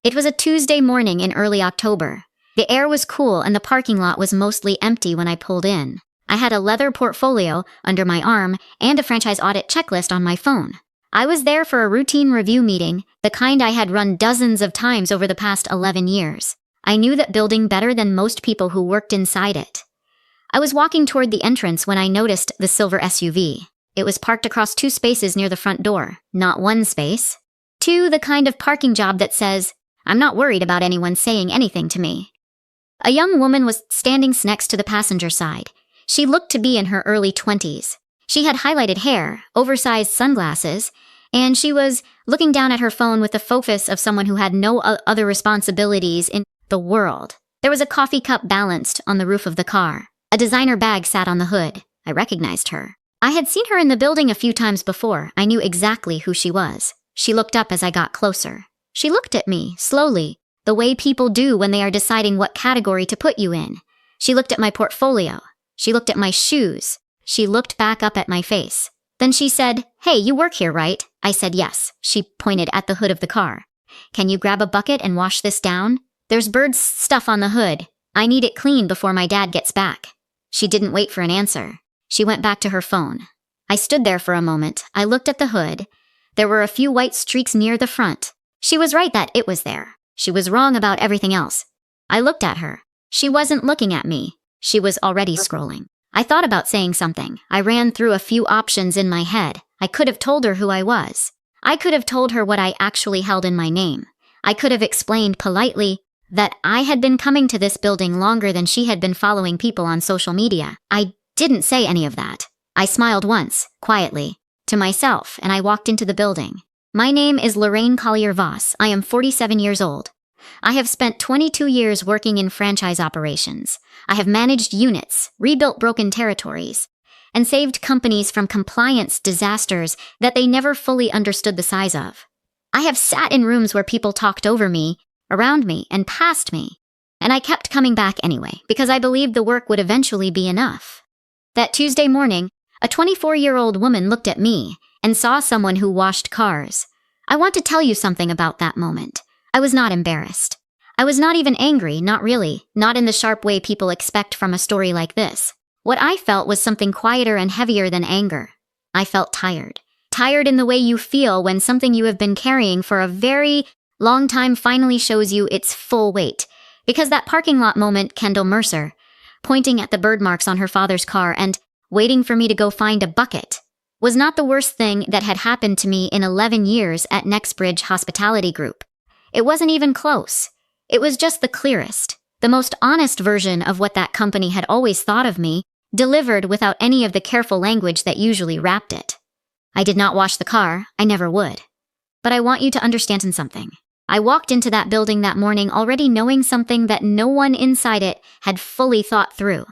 It was a Tuesday morning in early October. The air was cool and the parking lot was mostly empty when I pulled in. I had a leather portfolio under my arm and a franchise audit checklist on my phone. I was there for a routine review meeting, the kind I had run dozens of times over the past 11 years. I knew that building better than most people who worked inside it. I was walking toward the entrance when I noticed the silver SUV. It was parked across 2 spaces near the front door. Not 1 space. 2, the kind of parking job that says, "I'm not worried about anyone saying anything to me." A young woman was standing next to the passenger side. She looked to be in her early 20s. She had highlighted hair, oversized sunglasses, and she was looking down at her phone with the focus of someone who had no other responsibilities in the world. There was a coffee cup balanced on the roof of the car. A designer bag sat on the hood. I recognized her. I had seen her in the building a few times before. I knew exactly who she was. She looked up as I got closer. She looked at me, slowly, the way people do when they are deciding what category to put you in. She looked at my portfolio. She looked at my shoes. She looked back up at my face. Then she said, "Hey, you work here, right?" I said yes. She pointed at the hood of the car. "Can you grab a bucket and wash this down? There's bird stuff on the hood. I need it clean before my dad gets back." She didn't wait for an answer. She went back to her phone. I stood there for a moment. I looked at the hood. There were a few white streaks near the front. She was right that it was there. She was wrong about everything else. I looked at her. She wasn't looking at me. She was already scrolling. I thought about saying something. I ran through a few options in my head. I could have told her who I was. I could have told her what I actually held in my name. I could have explained politely that I had been coming to this building longer than she had been following people on social media. I didn't say any of that. I smiled once, quietly, to myself, and I walked into the building. My name is Lorraine Collier-Voss. I am 47 years old. I have spent 22 years working in franchise operations. I have managed units, rebuilt broken territories, and saved companies from compliance disasters that they never fully understood the size of. I have sat in rooms where people talked over me, around me, and past me, and I kept coming back anyway because I believed the work would eventually be enough. That Tuesday morning, a 24-year-old woman looked at me and saw someone who washed cars. I want to tell you something about that moment. I was not embarrassed. I was not even angry, not really, not in the sharp way people expect from a story like this. What I felt was something quieter and heavier than anger. I felt tired. Tired in the way you feel when something you have been carrying for a very long time finally shows you its full weight. Because that parking lot moment, Kendall Mercer, pointing at the bird marks on her father's car and waiting for me to go find a bucket, was not the worst thing that had happened to me in 11 years at Nextbridge Hospitality Group. It wasn't even close. It was just the clearest, the most honest version of what that company had always thought of me, delivered without any of the careful language that usually wrapped it. I did not wash the car. I never would. But I want you to understand something. I walked into that building that morning already knowing something that no one inside it had fully thought through.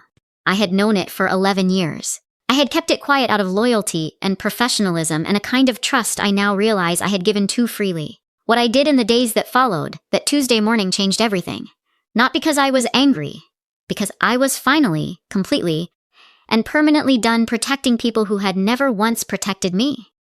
I had known it for 11 years. I had kept it quiet out of loyalty and professionalism and a kind of trust I now realize I had given too freely. What I did in the days that followed, that Tuesday morning, changed everything. Not because I was angry, because I was finally, completely, and permanently done protecting people who had never once protected me.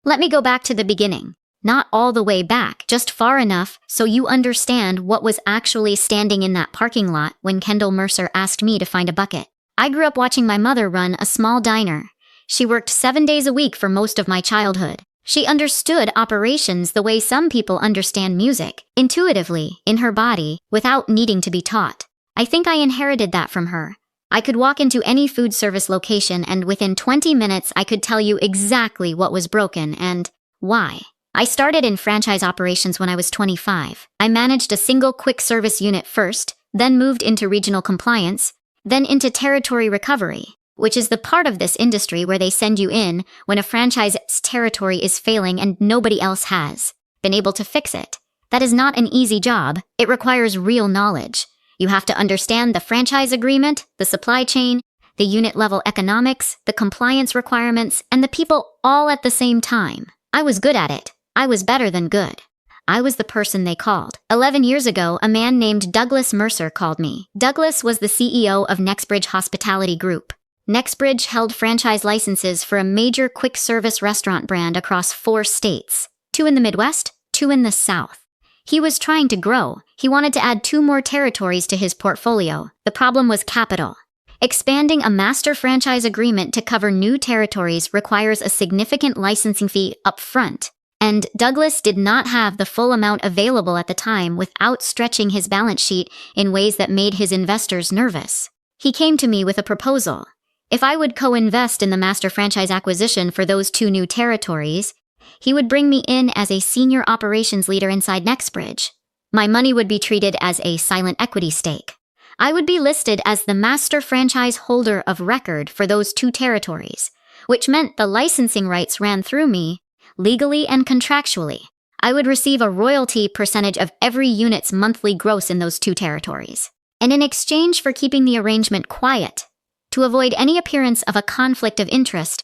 Let me go back to the beginning. Not all the way back, just far enough so you understand what was actually standing in that parking lot when Kendall Mercer asked me to find a bucket. I grew up watching my mother run a small diner. She worked 7 days a week for most of my childhood. She understood operations the way some people understand music, intuitively, in her body, without needing to be taught. I think I inherited that from her. I could walk into any food service location and within 20 minutes I could tell you exactly what was broken and why. I started in franchise operations when I was 25. I managed a single quick service unit first, then moved into regional compliance, then into territory recovery, which is the part of this industry where they send you in when a franchise's territory is failing and nobody else has been able to fix it. That is not an easy job. It requires real knowledge. You have to understand the franchise agreement, the supply chain, the unit-level economics, the compliance requirements, and the people all at the same time. I was good at it. I was better than good. I was the person they called. 11 years ago, a man named Douglas Mercer called me. Douglas was the CEO of Nextbridge Hospitality Group. Nextbridge held franchise licenses for a major quick-service restaurant brand across 4 states, 2 in the Midwest, 2 in the South. He was trying to grow. He wanted to add 2 more territories to his portfolio. The problem was capital. Expanding a master franchise agreement to cover new territories requires a significant licensing fee up front, and Douglas did not have the full amount available at the time without stretching his balance sheet in ways that made his investors nervous. He came to me with a proposal. If I would co-invest in the master franchise acquisition for those 2 new territories, he would bring me in as a senior operations leader inside Nextbridge. My money would be treated as a silent equity stake. I would be listed as the master franchise holder of record for those 2 territories, which meant the licensing rights ran through me, legally and contractually. I would receive a royalty percentage of every unit's monthly gross in those 2 territories. And in exchange for keeping the arrangement quiet, to avoid any appearance of a conflict of interest,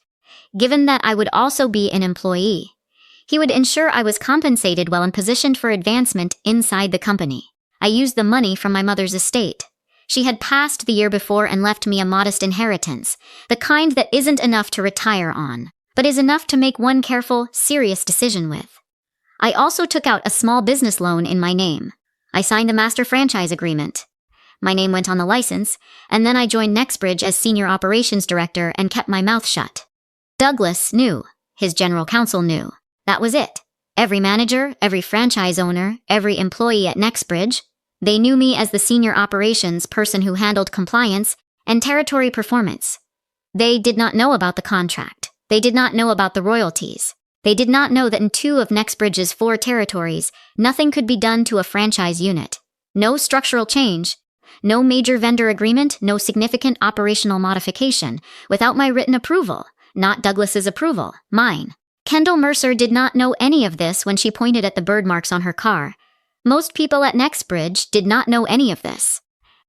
given that I would also be an employee, he would ensure I was compensated well and positioned for advancement inside the company. I used the money from my mother's estate. She had passed the year before and left me a modest inheritance, the kind that isn't enough to retire on, but is enough to make one careful, serious decision with. I also took out a small business loan in my name. I signed the master franchise agreement. My name went on the license, and then I joined Nextbridge as senior operations director and kept my mouth shut. Douglas knew. His general counsel knew. That was it. Every manager, every franchise owner, every employee at Nextbridge, they knew me as the senior operations person who handled compliance and territory performance. They did not know about the contract. They did not know about the royalties. They did not know that in 2 of Nextbridge's 4 territories, nothing could be done to a franchise unit. No structural change, no major vendor agreement, no significant operational modification, without my written approval, not Douglas's approval, mine. Kendall Mercer did not know any of this when she pointed at the bird marks on her car. Most people at Nextbridge did not know any of this.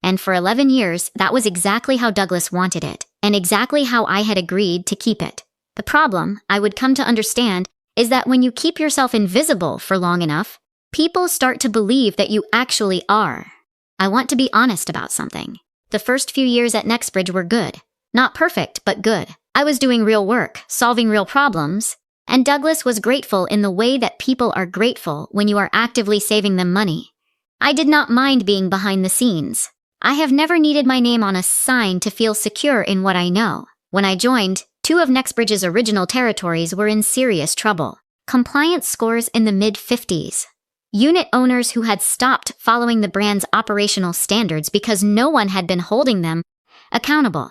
And for 11 years, that was exactly how Douglas wanted it, and exactly how I had agreed to keep it. The problem, I would come to understand, is that when you keep yourself invisible for long enough, people start to believe that you actually are. I want to be honest about something. The first few years at Nextbridge were good. Not perfect, but good. I was doing real work, solving real problems, and Douglas was grateful in the way that people are grateful when you are actively saving them money. I did not mind being behind the scenes. I have never needed my name on a sign to feel secure in what I know. When I joined, 2 of Nextbridge's original territories were in serious trouble. Compliance scores in the mid-50s. Unit owners who had stopped following the brand's operational standards because no one had been holding them accountable.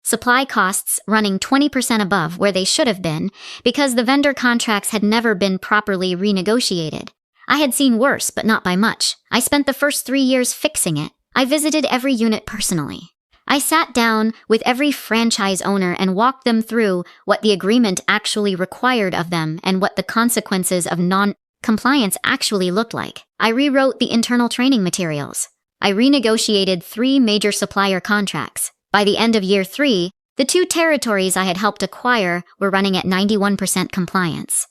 Supply costs running 20% above where they should have been because the vendor contracts had never been properly renegotiated. I had seen worse, but not by much. I spent the first 3 years fixing it. I visited every unit personally. I sat down with every franchise owner and walked them through what the agreement actually required of them and what the consequences of non-compliance actually looked like. I rewrote the internal training materials. I renegotiated 3 major supplier contracts. By the end of year 3, the 2 territories I had helped acquire were running at 91% compliance.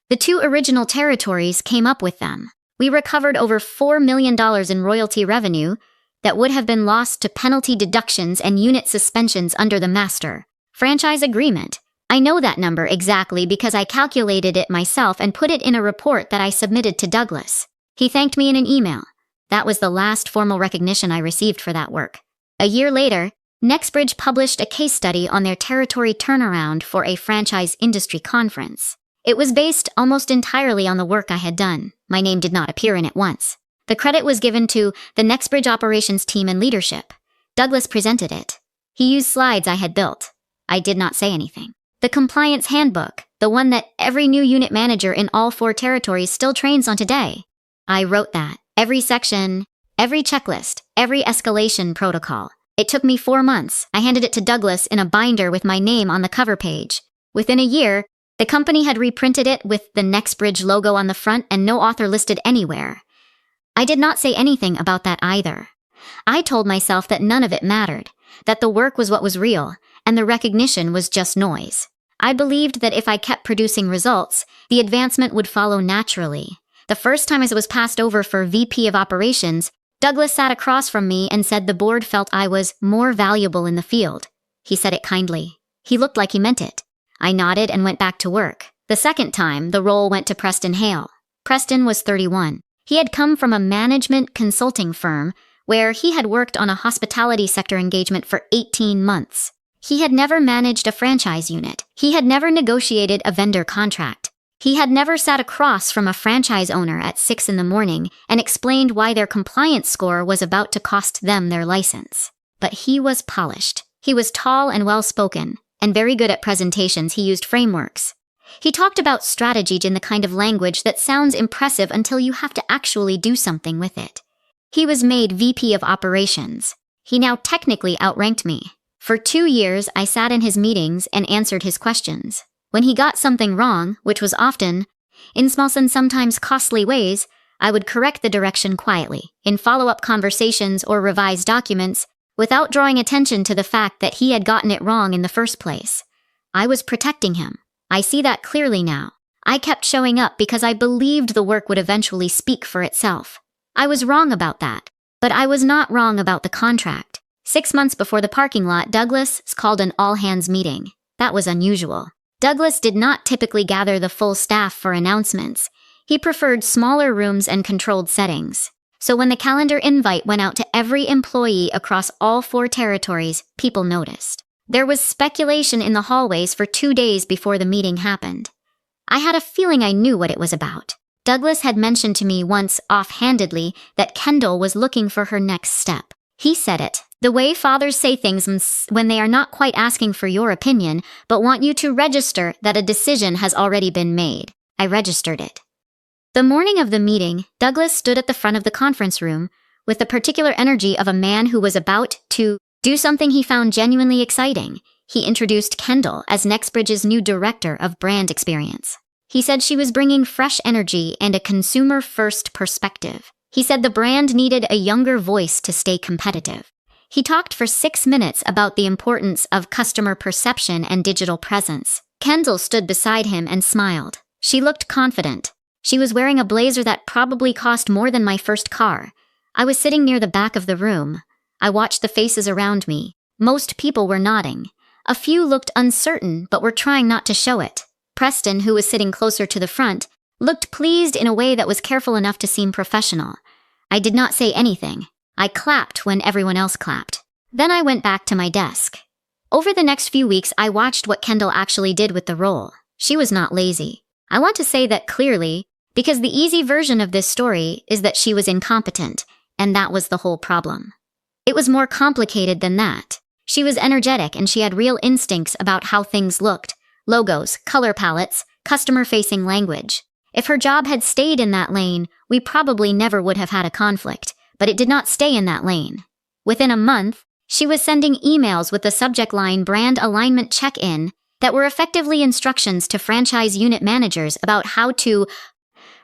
The 2 original territories came up with them. We recovered over $4 million in royalty revenue that would have been lost to penalty deductions and unit suspensions under the master franchise agreement. I know that number exactly because I calculated it myself and put it in a report that I submitted to Douglas. He thanked me in an email. That was the last formal recognition I received for that work. A year later, Nextbridge published a case study on their territory turnaround for a franchise industry conference. It was based almost entirely on the work I had done. My name did not appear in it once. The credit was given to the Nextbridge operations team and leadership. Douglas presented it. He used slides I had built. I did not say anything. The compliance handbook, the one that every new unit manager in all 4 territories still trains on today. I wrote that. Every section, every checklist, every escalation protocol. It took me 4 months. I handed it to Douglas in a binder with my name on the cover page. Within a year, the company had reprinted it with the Nextbridge logo on the front and no author listed anywhere. I did not say anything about that either. I told myself that none of it mattered, that the work was what was real, and the recognition was just noise. I believed that if I kept producing results, the advancement would follow naturally. The first time I was passed over for VP of Operations, Douglas sat across from me and said the board felt I was more valuable in the field. He said it kindly. He looked like he meant it. I nodded and went back to work. The second time, the role went to Preston Hale. Preston was 31. He had come from a management consulting firm where he had worked on a hospitality sector engagement for 18 months. He had never managed a franchise unit. He had never negotiated a vendor contract. He had never sat across from a franchise owner at 6 in the morning and explained why their compliance score was about to cost them their license. But he was polished. He was tall and well-spoken, and very good at presentations. He used frameworks. He talked about strategy in the kind of language that sounds impressive until you have to actually do something with it. He was made VP of Operations. He now technically outranked me. For 2 years, I sat in his meetings and answered his questions. When he got something wrong, which was often, in small and sometimes costly ways, I would correct the direction quietly, in follow-up conversations or revised documents, without drawing attention to the fact that he had gotten it wrong in the first place. I was protecting him. I see that clearly now. I kept showing up because I believed the work would eventually speak for itself. I was wrong about that, but I was not wrong about the contract. 6 months before the parking lot, Douglas called an all-hands meeting. That was unusual. Douglas did not typically gather the full staff for announcements. He preferred smaller rooms and controlled settings. So when the calendar invite went out to every employee across all 4 territories, people noticed. There was speculation in the hallways for 2 days before the meeting happened. I had a feeling I knew what it was about. Douglas had mentioned to me once offhandedly that Kendall was looking for her next step. He said it, the way fathers say things when they are not quite asking for your opinion, but want you to register that a decision has already been made. I registered it. The morning of the meeting, Douglas stood at the front of the conference room with the particular energy of a man who was about to do something he found genuinely exciting. He introduced Kendall as Nextbridge's new director of brand experience. He said she was bringing fresh energy and a consumer-first perspective. He said the brand needed a younger voice to stay competitive. He talked for 6 minutes about the importance of customer perception and digital presence. Kendall stood beside him and smiled. She looked confident. She was wearing a blazer that probably cost more than my first car. I was sitting near the back of the room. I watched the faces around me. Most people were nodding. A few looked uncertain, but were trying not to show it. Preston, who was sitting closer to the front, looked pleased in a way that was careful enough to seem professional. I did not say anything. I clapped when everyone else clapped. Then I went back to my desk. Over the next few weeks, I watched what Kendall actually did with the role. She was not lazy. I want to say that clearly, because the easy version of this story is that she was incompetent, and that was the whole problem. It was more complicated than that. She was energetic and she had real instincts about how things looked. Logos, color palettes, customer-facing language. If her job had stayed in that lane, we probably never would have had a conflict, but it did not stay in that lane. Within a month, she was sending emails with the subject line brand alignment check-in that were effectively instructions to franchise unit managers about how to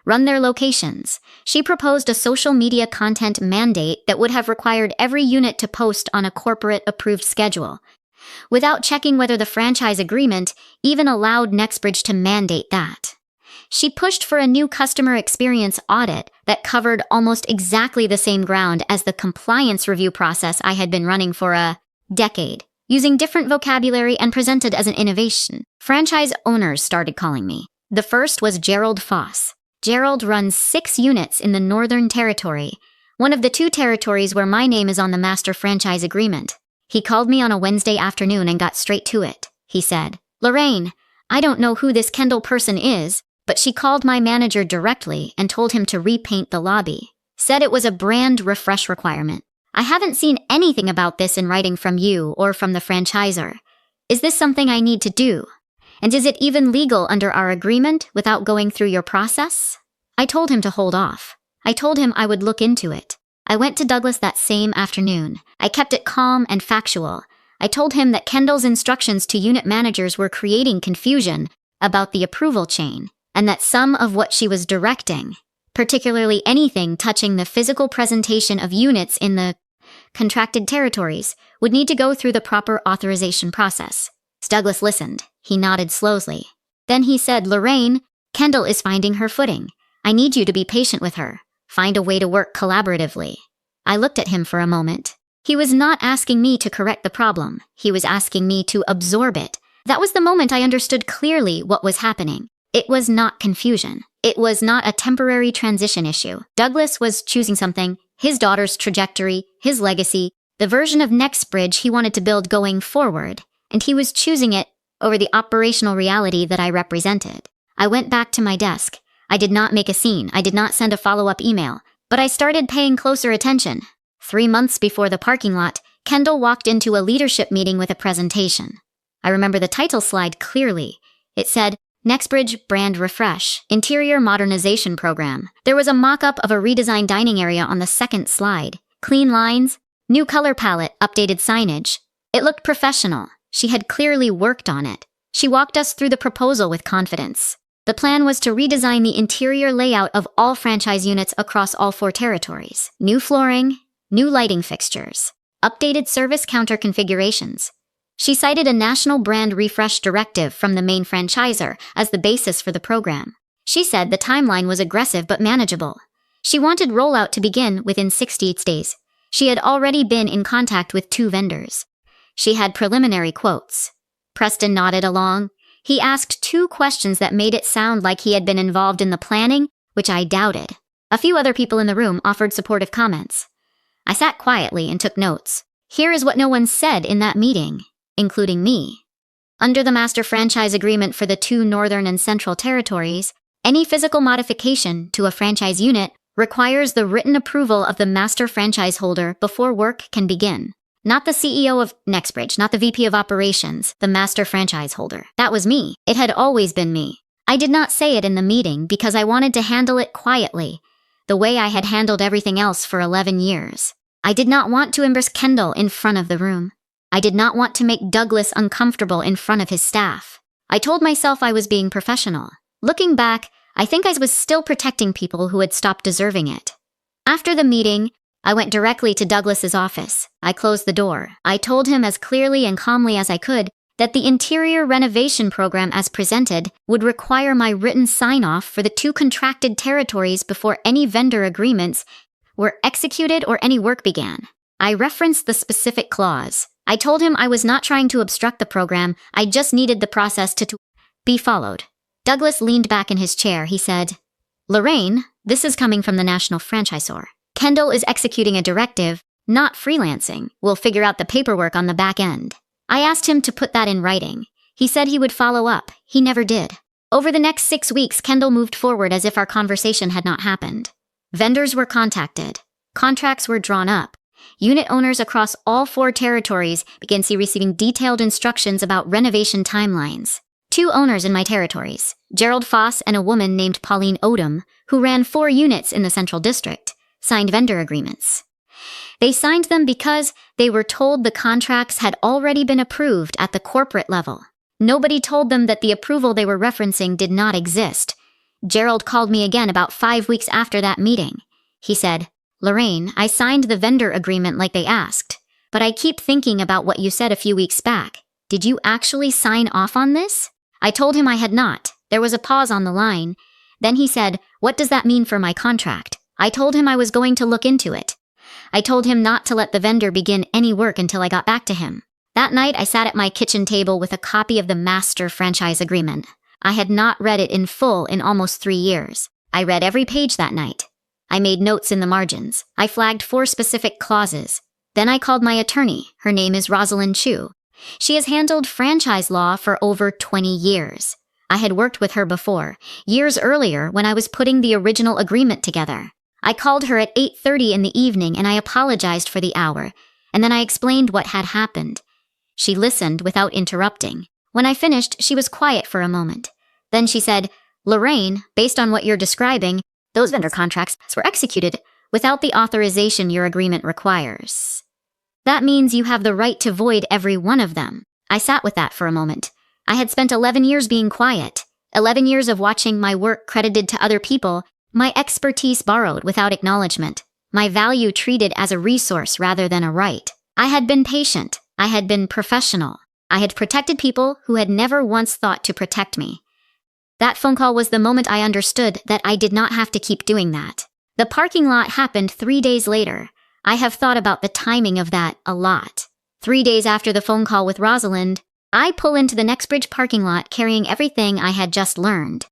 run their locations. She proposed a social media content mandate that would have required every unit to post on a corporate-approved schedule, without checking whether the franchise agreement even allowed Nextbridge to mandate that. She pushed for a new customer experience audit that covered almost exactly the same ground as the compliance review process I had been running for a decade, using different vocabulary and presented as an innovation. Franchise owners started calling me. The first was Gerald Foss. Gerald runs 6 units in the Northern Territory, one of the 2 territories where my name is on the master franchise agreement. He called me on a Wednesday afternoon and got straight to it. He said, "Lorraine, I don't know who this Kendall person is, but she called my manager directly and told him to repaint the lobby. Said it was a brand refresh requirement. I haven't seen anything about this in writing from you or from the franchisor. Is this something I need to do? And is it even legal under our agreement without going through your process?" I told him to hold off. I told him I would look into it. I went to Douglas that same afternoon. I kept it calm and factual. I told him that Kendall's instructions to unit managers were creating confusion about the approval chain, and that some of what she was directing, particularly anything touching the physical presentation of units in the contracted territories, would need to go through the proper authorization process. Douglas listened. He nodded slowly. Then he said, "Lorraine, Kendall is finding her footing. I need you to be patient with her. Find a way to work collaboratively." I looked at him for a moment. He was not asking me to correct the problem. He was asking me to absorb it. That was the moment I understood clearly what was happening. It was not confusion. It was not a temporary transition issue. Douglas was choosing something, his daughter's trajectory, his legacy, the version of Nextbridge he wanted to build going forward, and he was choosing it over the operational reality that I represented. I went back to my desk. I did not make a scene. I did not send a follow-up email, but I started paying closer attention. 3 months before the parking lot, Kendall walked into a leadership meeting with a presentation. I remember the title slide clearly. It said, Nextbridge Brand Refresh, Interior Modernization Program. There was a mock-up of a redesigned dining area on the second slide. Clean lines, new color palette, updated signage. It looked professional. She had clearly worked on it. She walked us through the proposal with confidence. The plan was to redesign the interior layout of all franchise units across all 4 territories. New flooring, new lighting fixtures, updated service counter configurations. She cited a national brand refresh directive from the main franchisor as the basis for the program. She said the timeline was aggressive but manageable. She wanted rollout to begin within 60 days. She had already been in contact with 2 vendors. She had preliminary quotes. Preston nodded along. He asked 2 questions that made it sound like he had been involved in the planning, which I doubted. A few other people in the room offered supportive comments. I sat quietly and took notes. Here is what no one said in that meeting, including me. Under the master franchise agreement for the 2 northern and central territories, any physical modification to a franchise unit requires the written approval of the master franchise holder before work can begin. Not the CEO of Nextbridge, not the VP of Operations, the master franchise holder. That was me. It had always been me. I did not say it in the meeting because I wanted to handle it quietly, the way I had handled everything else for 11 years. I did not want to embarrass Kendall in front of the room. I did not want to make Douglas uncomfortable in front of his staff. I told myself I was being professional. Looking back, I think I was still protecting people who had stopped deserving it. After the meeting, I went directly to Douglas's office. I closed the door. I told him as clearly and calmly as I could that the interior renovation program as presented would require my written sign-off for the 2 contracted territories before any vendor agreements were executed or any work began. I referenced the specific clause. I told him I was not trying to obstruct the program, I just needed the process to be followed. Douglas leaned back in his chair. He said, Lorraine, this is coming from the national franchisor. Kendall is executing a directive, not freelancing. We'll figure out the paperwork on the back end. I asked him to put that in writing. He said he would follow up. He never did. Over the next 6 weeks, Kendall moved forward as if our conversation had not happened. Vendors were contacted. Contracts were drawn up. Unit owners across all 4 territories began receiving detailed instructions about renovation timelines. 2 owners in my territories, Gerald Foss and a woman named Pauline Odom, who ran 4 units in the Central District, signed vendor agreements. They signed them because they were told the contracts had already been approved at the corporate level. Nobody told them that the approval they were referencing did not exist. Gerald called me again about 5 weeks after that meeting. He said, Lorraine, I signed the vendor agreement like they asked, but I keep thinking about what you said a few weeks back. Did you actually sign off on this? I told him I had not. There was a pause on the line. Then he said, what does that mean for my contract? I told him I was going to look into it. I told him not to let the vendor begin any work until I got back to him. That night, I sat at my kitchen table with a copy of the master franchise agreement. I had not read it in full in almost 3 years. I read every page that night. I made notes in the margins. I flagged 4 specific clauses. Then I called my attorney. Her name is Rosalind Chu. She has handled franchise law for over 20 years. I had worked with her before, years earlier when I was putting the original agreement together. I called her at 8:30 in the evening and I apologized for the hour, and then I explained what had happened. She listened without interrupting. When I finished, she was quiet for a moment. Then she said, Lorraine, based on what you're describing, those vendor contracts were executed without the authorization your agreement requires. That means you have the right to void every one of them. I sat with that for a moment. I had spent 11 years being quiet, 11 years of watching my work credited to other people, my expertise borrowed without acknowledgement, my value treated as a resource rather than a right. I had been patient. I had been professional. I had protected people who had never once thought to protect me. That phone call was the moment I understood that I did not have to keep doing that. The parking lot happened 3 days later. I have thought about the timing of that a lot. 3 days after the phone call with Rosalind, I pull into the Nextbridge parking lot carrying everything I had just learned.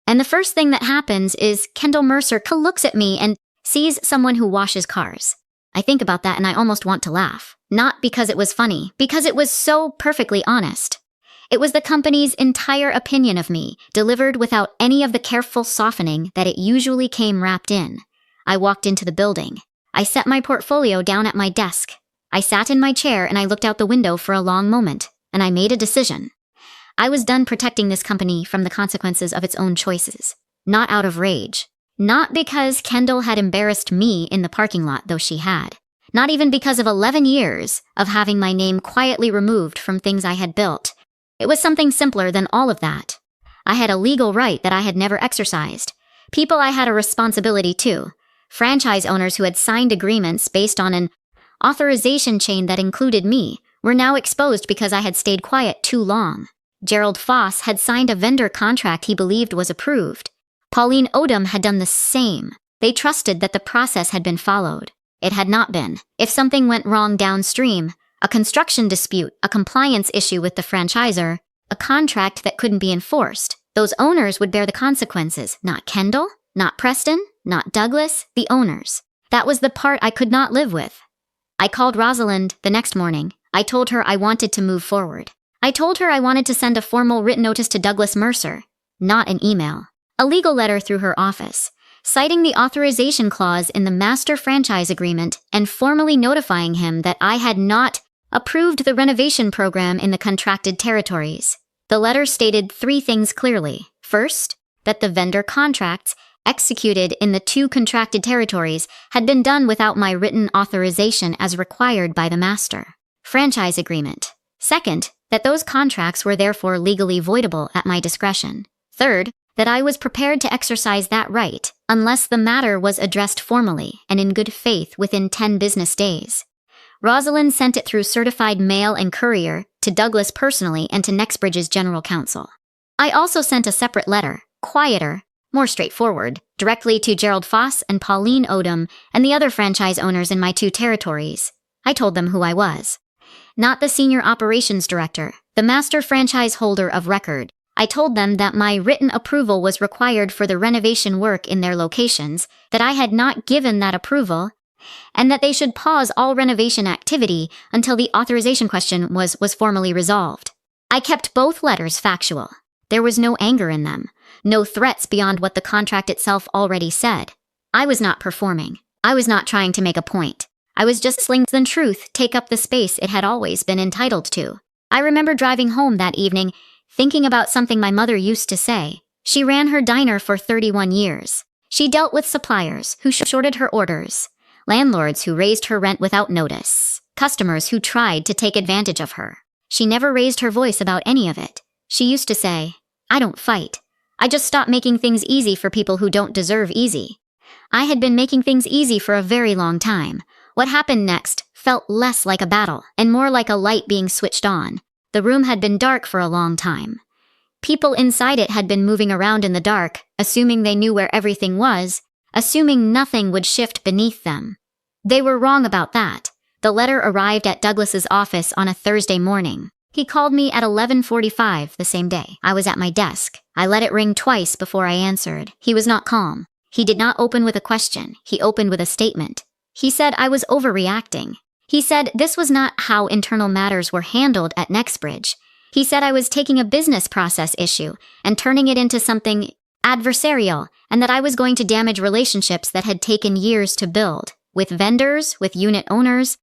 And the first thing that happens is Kendall Mercer looks at me and sees someone who washes cars. I think about that and I almost want to laugh. Not because it was funny, because it was so perfectly honest. It was the company's entire opinion of me, delivered without any of the careful softening that it usually came wrapped in. I walked into the building. I set my portfolio down at my desk. I sat in my chair and I looked out the window for a long moment, and I made a decision. I was done protecting this company from the consequences of its own choices. Not out of rage. Not because Kendall had embarrassed me in the parking lot, though she had. Not even because of 11 years of having my name quietly removed from things I had built. It was something simpler than all of that. I had a legal right that I had never exercised. People I had a responsibility to. Franchise owners who had signed agreements based on an authorization chain that included me were now exposed because I had stayed quiet too long. Gerald Foss had signed a vendor contract he believed was approved. Pauline Odom had done the same. They trusted that the process had been followed. It had not been. If something went wrong downstream, a construction dispute, a compliance issue with the franchisor, a contract that couldn't be enforced, those owners would bear the consequences, not Kendall, not Preston, not Douglas, the owners. That was the part I could not live with. I called Rosalind the next morning. I told her I wanted to move forward. I told her I wanted to send a formal written notice to Douglas Mercer, not an email. A legal letter through her office, citing the authorization clause in the master franchise agreement and formally notifying him that I had not approved the renovation program in the contracted territories. The letter stated 3 things clearly. First, that the vendor contracts executed in the 2 contracted territories had been done without my written authorization as required by the master franchise agreement. Second, that those contracts were therefore legally voidable at my discretion. Third, that I was prepared to exercise that right unless the matter was addressed formally and in good faith within 10 business days. Rosalind sent it through certified mail and courier to Douglas personally and to Nexbridge's general counsel. I also sent a separate letter, quieter, more straightforward, directly to Gerald Foss and Pauline Odom and the other franchise owners in my 2 territories. I told them who I was. Not the senior operations director, the master franchise holder of record. I told them that my written approval was required for the renovation work in their locations, that I had not given that approval, and that they should pause all renovation activity until the authorization question was formally resolved. I kept both letters factual. There was no anger in them, no threats beyond what the contract itself already said. I was not performing. I was not trying to make a point. I was just letting the truth take up the space it had always been entitled to. I remember driving home that evening, thinking about something my mother used to say. She ran her diner for 31 years. She dealt with suppliers who shorted her orders, landlords who raised her rent without notice, customers who tried to take advantage of her. She never raised her voice about any of it. She used to say, "I don't fight. I just stop making things easy for people who don't deserve easy." I had been making things easy for a very long time. What happened next felt less like a battle and more like a light being switched on. The room had been dark for a long time. People inside it had been moving around in the dark, assuming they knew where everything was, assuming nothing would shift beneath them. They were wrong about that. The letter arrived at Douglas's office on a Thursday morning. He called me at 11:45 the same day. I was at my desk. I let it ring twice before I answered. He was not calm. He did not open with a question. He opened with a statement. He said I was overreacting. He said this was not how internal matters were handled at Nexbridge. He said I was taking a business process issue and turning it into something adversarial, and that I was going to damage relationships that had taken years to build, with vendors, with unit owners,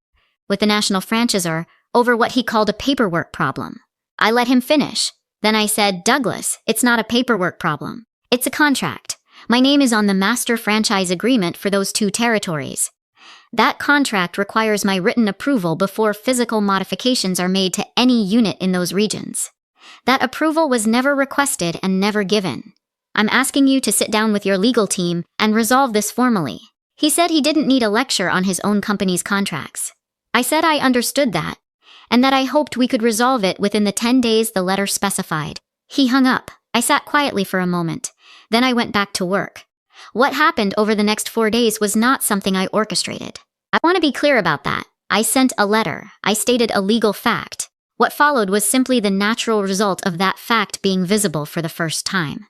with the national franchisor, over what he called a paperwork problem. I let him finish. Then I said, "Douglas, it's not a paperwork problem. It's a contract. My name is on the master franchise agreement for those 2 territories. That contract requires my written approval before physical modifications are made to any unit in those regions. That approval was never requested and never given. I'm asking you to sit down with your legal team and resolve this formally." He said he didn't need a lecture on his own company's contracts. I said I understood that, and that I hoped we could resolve it within the 10 days the letter specified. He hung up. I sat quietly for a moment. Then I went back to work. What happened over the next 4 days was not something I orchestrated. I want to be clear about that. I sent a letter. I stated a legal fact. What followed was simply the natural result of that fact being visible for the first time.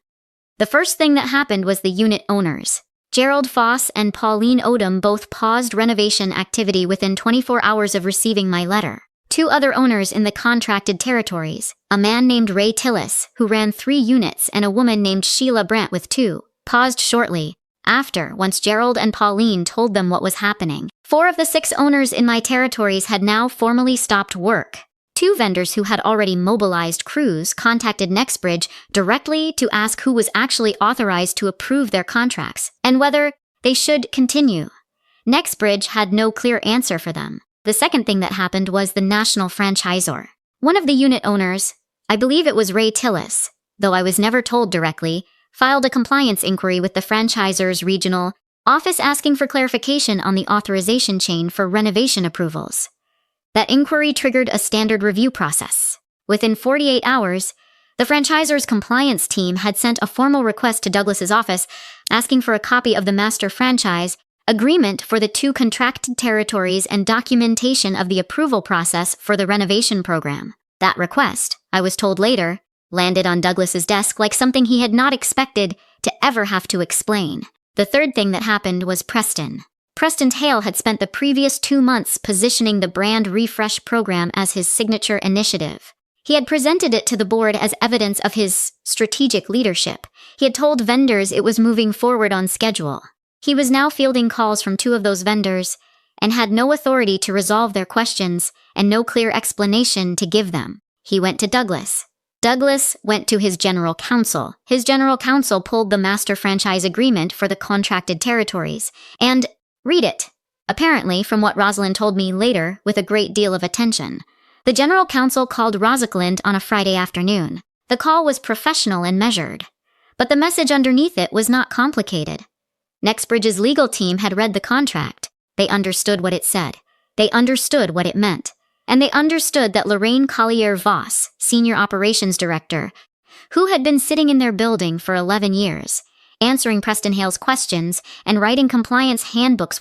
The first thing that happened was the unit owners. Gerald Foss and Pauline Odom both paused renovation activity within 24 hours of receiving my letter. Two other owners in the contracted territories, a man named Ray Tillis, who ran 3 units, and a woman named Sheila Brandt with 2, paused shortly after, once Gerald and Pauline told them what was happening. 4 of the 6 owners in my territories had now formally stopped work. 2 vendors who had already mobilized crews contacted Nextbridge directly to ask who was actually authorized to approve their contracts and whether they should continue. Nextbridge had no clear answer for them. The second thing that happened was the national franchisor. One of the unit owners, I believe it was Ray Tillis, though I was never told directly, filed a compliance inquiry with the franchisor's regional office asking for clarification on the authorization chain for renovation approvals. That inquiry triggered a standard review process. Within 48 hours, the franchisor's compliance team had sent a formal request to Douglas's office asking for a copy of the master franchise agreement for the 2 contracted territories and documentation of the approval process for the renovation program. That request, I was told later, landed on Douglas's desk like something he had not expected to ever have to explain. The third thing that happened was Preston. Preston Hale had spent the previous 2 months positioning the brand refresh program as his signature initiative. He had presented it to the board as evidence of his strategic leadership. He had told vendors it was moving forward on schedule. He was now fielding calls from 2 of those vendors and had no authority to resolve their questions and no clear explanation to give them. He went to Douglas. Douglas went to his general counsel. His general counsel pulled the master franchise agreement for the contracted territories and read it. Apparently, from what Rosalind told me later, with a great deal of attention. The general counsel called Rosalind on a Friday afternoon. The call was professional and measured, but the message underneath it was not complicated. Nextbridge's legal team had read the contract. They understood what it said. They understood what it meant. And they understood that Lorraine Collier-Voss, Senior Operations Director, who had been sitting in their building for 11 years, answering Preston Hale's questions and writing compliance handbooks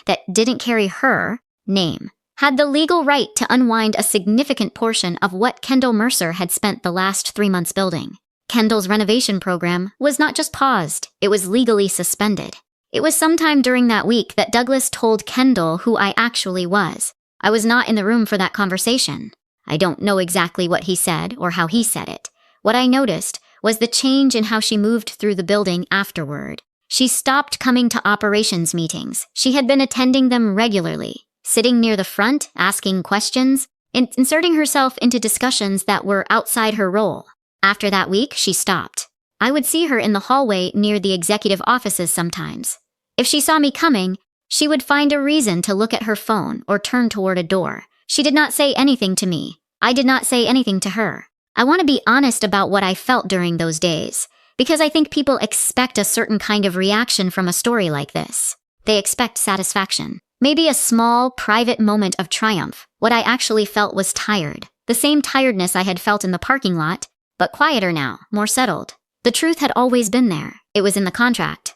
that didn't carry her name, had the legal right to unwind a significant portion of what Kendall Mercer had spent the last 3 months building. Kendall's renovation program was not just paused, it was legally suspended. It was sometime during that week that Douglas told Kendall who I actually was. I was not in the room for that conversation. I don't know exactly what he said or how he said it. What I noticed was the change in how she moved through the building afterward. She stopped coming to operations meetings. She had been attending them regularly, sitting near the front, asking questions, and inserting herself into discussions that were outside her role. After that week, she stopped. I would see her in the hallway near the executive offices sometimes. If she saw me coming, she would find a reason to look at her phone or turn toward a door. She did not say anything to me. I did not say anything to her. I want to be honest about what I felt during those days, because I think people expect a certain kind of reaction from a story like this. They expect satisfaction. Maybe a small, private moment of triumph. What I actually felt was tired. The same tiredness I had felt in the parking lot, but quieter now, more settled. The truth had always been there. It was in the contract.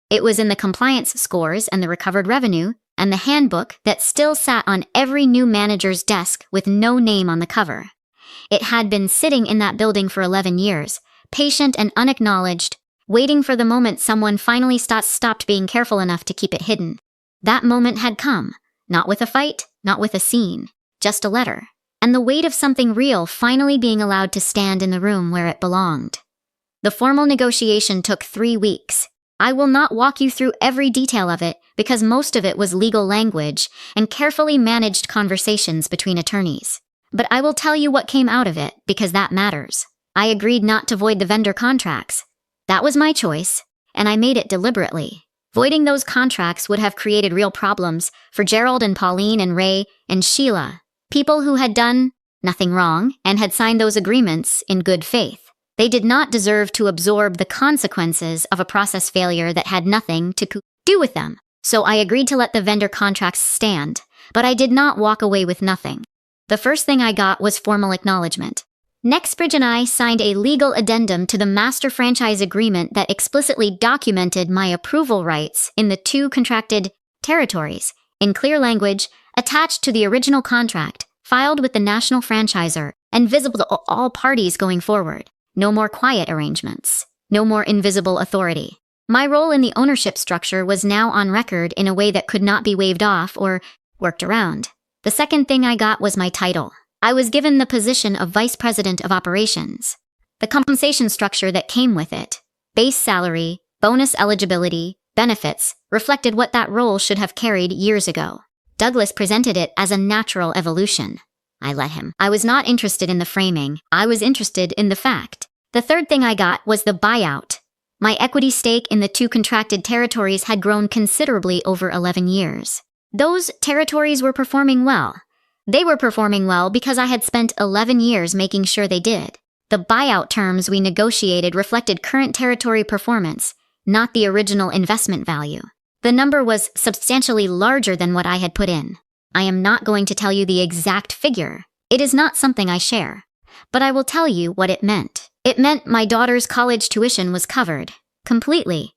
It was in the compliance scores and the recovered revenue, and the handbook that still sat on every new manager's desk with no name on the cover. It had been sitting in that building for 11 years, patient and unacknowledged, waiting for the moment someone finally stopped being careful enough to keep it hidden. That moment had come, not with a fight, not with a scene, just a letter, and the weight of something real finally being allowed to stand in the room where it belonged. The formal negotiation took 3 weeks. I will not walk you through every detail of it because most of it was legal language and carefully managed conversations between attorneys. But I will tell you what came out of it because that matters. I agreed not to void the vendor contracts. That was my choice, and I made it deliberately. Voiding those contracts would have created real problems for Gerald and Pauline and Ray and Sheila, people who had done nothing wrong and had signed those agreements in good faith. They did not deserve to absorb the consequences of a process failure that had nothing to do with them. So I agreed to let the vendor contracts stand, but I did not walk away with nothing. The first thing I got was formal acknowledgement. Nextbridge and I signed a legal addendum to the master franchise agreement that explicitly documented my approval rights in the 2 contracted territories, in clear language, attached to the original contract, filed with the national franchisor, and visible to all parties going forward. No more quiet arrangements. No more invisible authority. My role in the ownership structure was now on record in a way that could not be waved off or worked around. The second thing I got was my title. I was given the position of Vice President of Operations. The compensation structure that came with it, base salary, bonus eligibility, benefits, reflected what that role should have carried years ago. Douglas presented it as a natural evolution. I let him. I was not interested in the framing. I was interested in the fact. The third thing I got was the buyout. My equity stake in the 2 contracted territories had grown considerably over 11 years. Those territories were performing well. They were performing well because I had spent 11 years making sure they did. The buyout terms we negotiated reflected current territory performance, not the original investment value. The number was substantially larger than what I had put in. I am not going to tell you the exact figure. It is not something I share. But I will tell you what it meant. It meant my daughter's college tuition was covered, completely.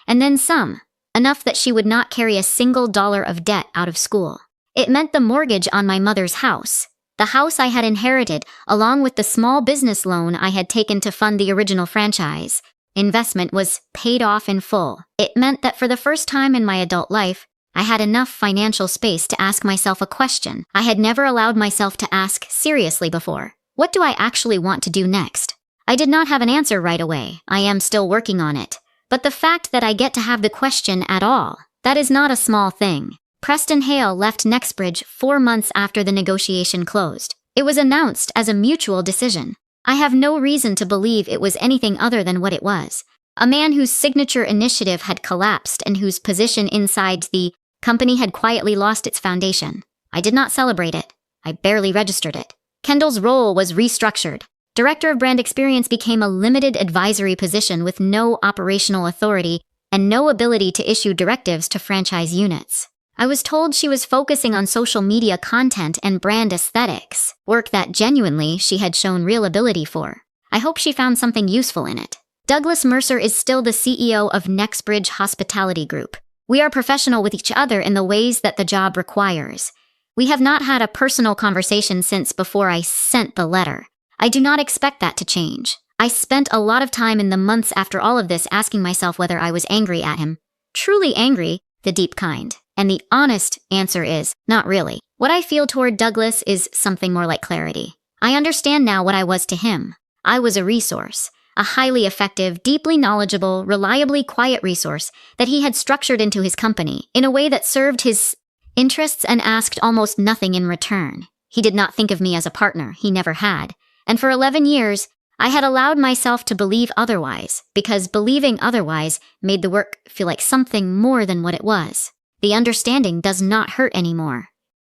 And then some. Enough that she would not carry a single dollar of debt out of school. It meant the mortgage on my mother's house, the house I had inherited, along with the small business loan I had taken to fund the original franchise. Investment was paid off in full. It meant that for the first time in my adult life, I had enough financial space to ask myself a question I had never allowed myself to ask seriously before. What do I actually want to do next? I did not have an answer right away. I am still working on it. But the fact that I get to have the question at all, that is not a small thing. Preston Hale left Nextbridge 4 months after the negotiation closed. It was announced as a mutual decision. I have no reason to believe it was anything other than what it was. A man whose signature initiative had collapsed and whose position inside the company had quietly lost its foundation. I did not celebrate it. I barely registered it. Kendall's role was restructured. Director of Brand Experience became a limited advisory position with no operational authority and no ability to issue directives to franchise units. I was told she was focusing on social media content and brand aesthetics, work that genuinely she had shown real ability for. I hope she found something useful in it. Douglas Mercer is still the CEO of Nextbridge Hospitality Group. We are professional with each other in the ways that the job requires. We have not had a personal conversation since before I sent the letter. I do not expect that to change. I spent a lot of time in the months after all of this asking myself whether I was angry at him. Truly angry, the deep kind. And the honest answer is, not really. What I feel toward Douglas is something more like clarity. I understand now what I was to him. I was a resource, a highly effective, deeply knowledgeable, reliably quiet resource that he had structured into his company in a way that served his interests and asked almost nothing in return. He did not think of me as a partner. He never had. And for 11 years, I had allowed myself to believe otherwise, because believing otherwise made the work feel like something more than what it was. The understanding does not hurt anymore.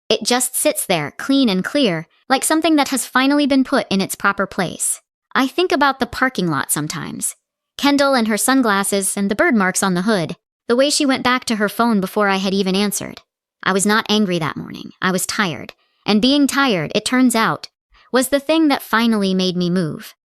It just sits there, clean and clear, like something that has finally been put in its proper place. I think about the parking lot sometimes. Kendall and her sunglasses and the bird marks on the hood, the way she went back to her phone before I had even answered. I was not angry that morning. I was tired. And being tired, it turns out, was the thing that finally made me move.